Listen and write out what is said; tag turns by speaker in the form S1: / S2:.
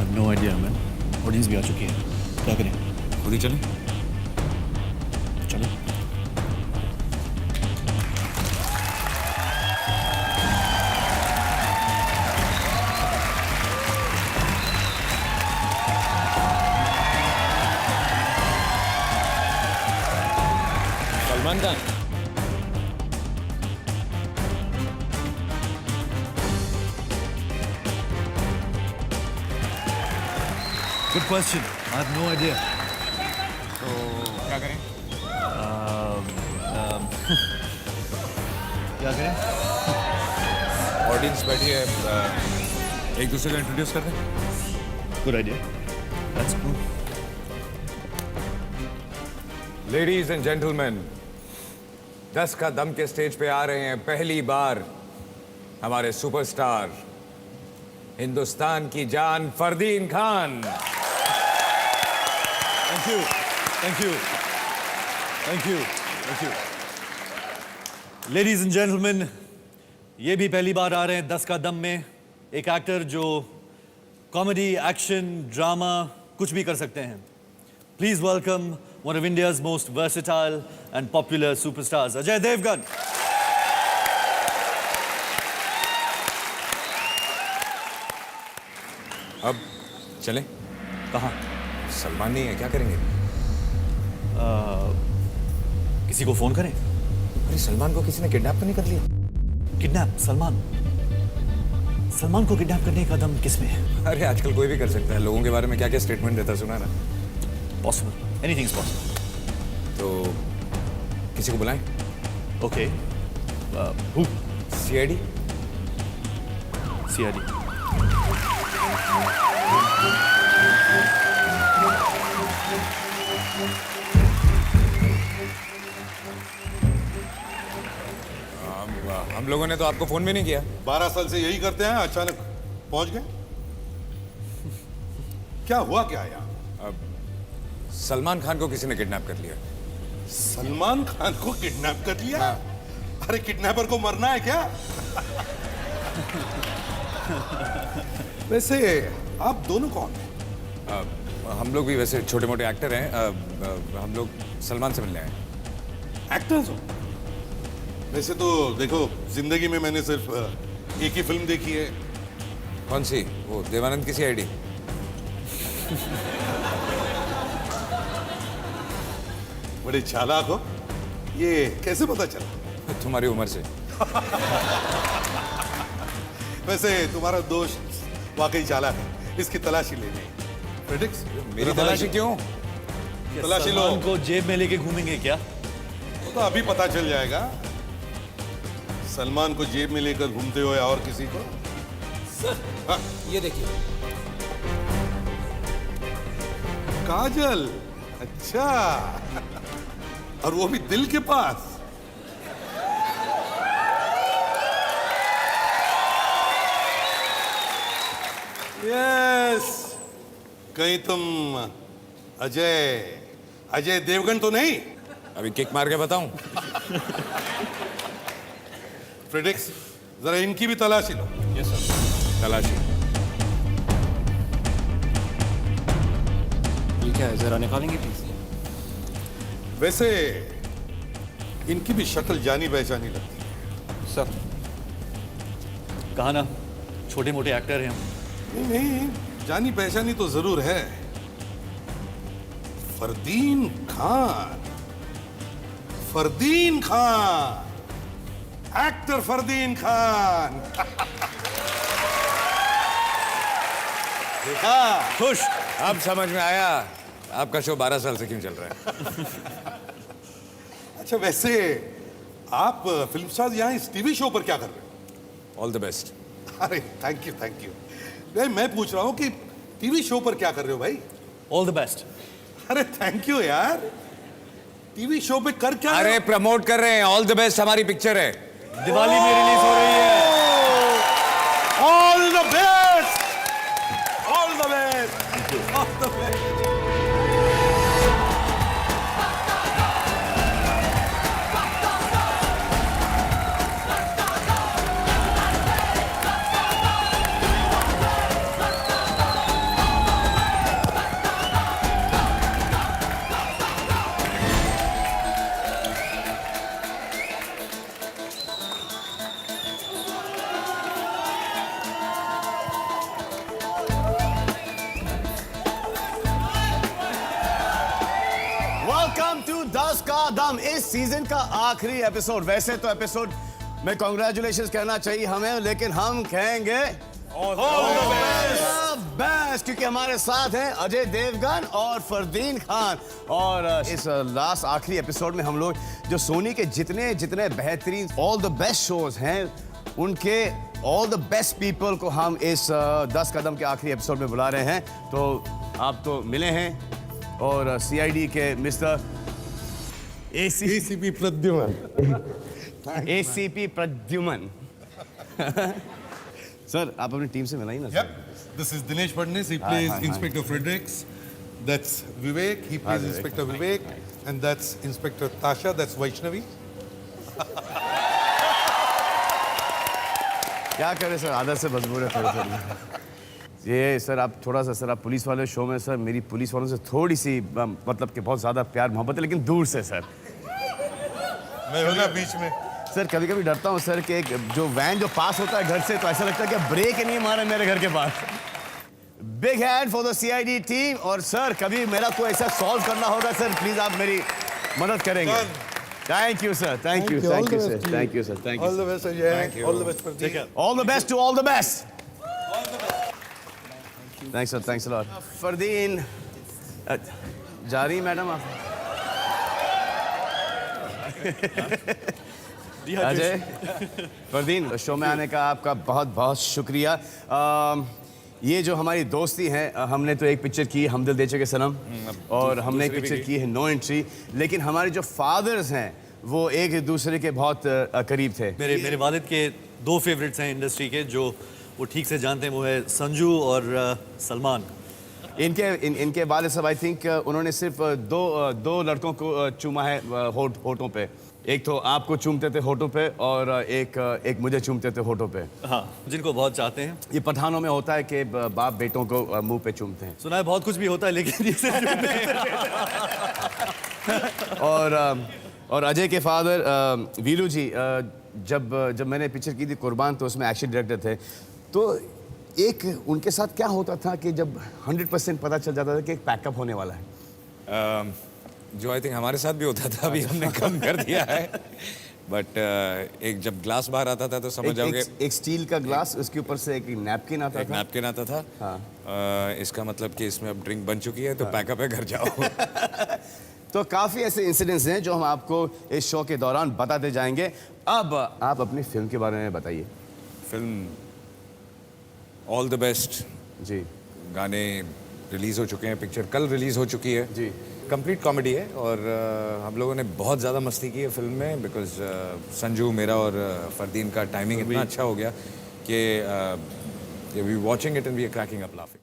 S1: Have no idea man. Audience भी आ चुकी है, क्या करें?
S2: खुद ही चलें।
S1: चलो।
S2: Salman Khan.
S1: Good question, I have no idea.
S2: तो क्या करें?
S1: क्या करें?
S2: ऑडियंस बैठी है, एक दूसरे को इंट्रोड्यूस कर दें।
S1: Good idea, that's cool.
S2: Ladies and gentleman, 10 का दम के स्टेज पे आ रहे हैं पहली बार हमारे सुपरस्टार, हिंदुस्तान की जान Fardeen Khan.
S1: Thank you, thank you, thank you, thank you. Ladies and gentleman, ये भी पहली बार आ रहे हैं 10 का दम में। एक एक्टर जो कॉमेडी, एक्शन, ड्रामा कुछ भी कर सकते हैं। Please welcome one of India's most versatile and popular superstars, Ajay Devgn.
S2: अब चलें?
S1: कहाँ?
S2: सलमान नहीं है, क्या करेंगे?
S1: किसी को फोन करें?
S2: अरे सलमान को किसी ने किडनैप तो नहीं कर लिया?
S1: किडनैप? सलमान को किडनैप करने का दम किसमें है?
S2: अरे आजकल कोई भी कर सकता है, लोगों के बारे में क्या क्या स्टेटमेंट देता है, सुना ना?
S1: Possible, anything is possible.
S2: तो किसी को बुलाएं?
S1: Okay, who?
S2: सीआईडी?
S1: सीआईडी।
S2: हम लोगों ने तो आपको फोन भी नहीं किया।
S3: 12 साल से यही करते हैं, अचानक पहुंच गए। क्या हुआ क्या यहाँ?
S2: सलमान खान को किसी ने किडनैप कर लिया।
S3: सलमान खान को किडनैप कर लिया? अरे किडनैपर को मरना है क्या? वैसे आप दोनों कौन हैं?
S2: हम लोग भी वैसे छोटे मोटे एक्टर हैं। हम लोग सलमान से मिलने आए।
S3: एक्टर्स हो? वैसे तो देखो, जिंदगी में मैंने सिर्फ एक ही फिल्म देखी है।
S2: कौन सी? वो देवानंद की सीआईडी?
S3: बड़े चालाक हो, ये कैसे पता चला?
S2: तुम्हारी उम्र से।
S3: वैसे तुम्हारा दोस्त वाकई चालाक है, इसकी तलाशी लेनी। प्रेडिक्स
S2: मेरी तलाशी क्यों?
S3: तलाशी लो।
S1: सलमान को जेब में लेके घूमेंगे क्या?
S3: वो तो अभी पता चल जाएगा। सलमान को जेब में लेकर घूमते हुए और किसी को?
S4: सर,
S3: हाँ?
S4: ये देखिए।
S3: काजल? अच्छा। और वो भी दिल के पास। यस। कहीं तुम अजय देवगन तो नहीं?
S2: अभी किक मार के बताऊं?
S3: प्रेडिक्स, जरा इनकी भी तलाशी लो।
S2: Yes sir. तलाशी।
S4: ये क्या है, जरा निकालेंगे प्लीज?
S3: वैसे इनकी भी शक्ल जानी पहचानी लगती है।
S4: सर,
S1: कहा ना, छोटे मोटे एक्टर हैं हम।
S3: नहीं, जानी पहचानी तो जरूर है। फरदीन खान, फरदीन खान, एक्टर फरदीन खान। देखा?
S1: खुश?
S2: अब समझ में आया आपका शो 12 साल से क्यों चल रहा है।
S3: अच्छा, वैसे आप फिल्म स्टार यहाँ इस टीवी शो पर क्या कर रहे हो?
S2: All the best.
S3: अरे थैंक यू, थैंक यू। मैं पूछ रहा हूँ कि टीवी शो पर क्या कर रहे हो भाई?
S1: All the best.
S3: अरे थैंक यू यार। टीवी शो पे कर क्या रहे
S2: अरे
S3: हो?
S2: प्रमोट कर रहे हैं। ऑल द बेस्ट हमारी पिक्चर है।
S1: दिवाली में रिलीज हो रही है।
S3: All the best, all the best, all the best.
S5: 10 का दम इस सीजन का आखिरी एपिसोड। वैसे तो एपिसोड में कांग्रेचुलेशन कहना चाहिए हमें, लेकिन हम कहेंगे बेस्ट, क्योंकि हमारे साथ हैं अजय देवगन और फरदीन खान। और इस लास्ट आखिरी एपिसोड में हम लोग जो सोनी के जितने जितने बेहतरीन ऑल द बेस्ट शोज हैं, उनके ऑल द बेस्ट पीपल को हम इस 10 कदम के आखिरी एपिसोड में बुला रहे हैं। तो आप तो मिले हैं, और सीआईडी के mister
S3: ACP Pradyuman.
S5: ACP Pradyuman. Sir, आप अपनी टीम से मिला ही ना?
S3: Yep. This is Dinesh Padnis. He plays
S5: hi.
S3: Inspector Fredericks. That's Vivek. He plays Inspector Vivek. And that's Inspector Tasha. That's Vaishnavi.
S5: क्या करें सर, आदत से मजबूर है थोड़ी। ये सर आप थोड़ा सा, सर आप पुलिस वाले शो में, सर मेरी पुलिस वालों से थोड़ी सी मतलब कि बहुत ज़्यादा प्यार मोहब्बत है, लेकिन दूर से सर।
S3: मैं हूँ ना बीच में।
S5: सर कभी कभी डरता हूँ सर कि एक जो वैन जो पास होता है घर से, तो ऐसा लगता है कि ब्रेक ही नहीं मारा मेरे घर के पास। Big hand for the CID team. और सर कभी मेरा कोई ऐसा सॉल्व करना होगा सर, प्लीज आप मेरी मदद करेंगे। Thank you sir, thank you, thank you sir, thank you sir, thank
S3: All
S5: you.
S3: the best, Ajay. All the best for Take care.
S5: All the best to all the best. Thanks sir, thanks a lot. Fardeen जा रही madam आप? Ajay, Fardeen, show में आने का आपका बहुत बहुत शुक्रिया। ये जो हमारी दोस्ती है, हमने तो एक पिक्चर की हम दिल दे चुके सनम, और हमने एक पिक्चर की है नो एंट्री, लेकिन हमारे जो फादर्स हैं वो एक दूसरे के बहुत करीब थे।
S1: मेरे वालिद के 2 फेवरेट्स हैं इंडस्ट्री के, जो वो ठीक से जानते हैं, वो है संजू और सलमान।
S5: इनके वालिद साहब, आई थिंक उन्होंने सिर्फ दो लड़कों को चूमा है होठों पे। एक तो आपको चूमते थे होठों पे, और एक मुझे चूमते थे होठों पे।
S1: हाँ, जिनको बहुत चाहते हैं।
S5: ये पठानों में होता है कि बाप बेटों को मुंह पे चूमते हैं।
S1: सुना है बहुत कुछ भी होता है, लेकिन ये सिर्फ
S5: और अजय के फादर वीरू जी, जब मैंने पिक्चर की थी कुर्बान, तो उसमें एक्शन डायरेक्टर थे। तो एक उनके साथ क्या होता था कि जब 100% पता चल जाता था कि एक पैकअप होने वाला है।
S2: जो आई थिंक हमारे साथ भी होता था, अभी हमने कम कर दिया है। बट एक जब ग्लास बाहर आता था तो समझ जाओगे,
S5: एक स्टील का ग्लास, उसके ऊपर से एक नैपकिन आता था।
S2: नैपकिन आता था।
S5: हाँ।
S2: इसका मतलब कि इसमें अब ड्रिंक बन चुकी है, तो पैकअप है, घर जाओ।
S5: तो काफ़ी ऐसे इंसिडेंट्स हैं जो हम आपको इस शो के दौरान बताते जाएंगे। अब आप अपनी फिल्म के बारे में बताइए।
S2: फिल्म ऑल द बेस्ट
S5: जी,
S2: गाने रिलीज हो चुके हैं, पिक्चर कल रिलीज हो चुकी है
S5: जी।
S2: कंप्लीट कॉमेडी है, और हम लोगों ने बहुत ज़्यादा मस्ती की है फिल्म में, बिकॉज संजू, मेरा और फरदीन का टाइमिंग इतना अच्छा हो गया कि we watching it and we are cracking up laughing.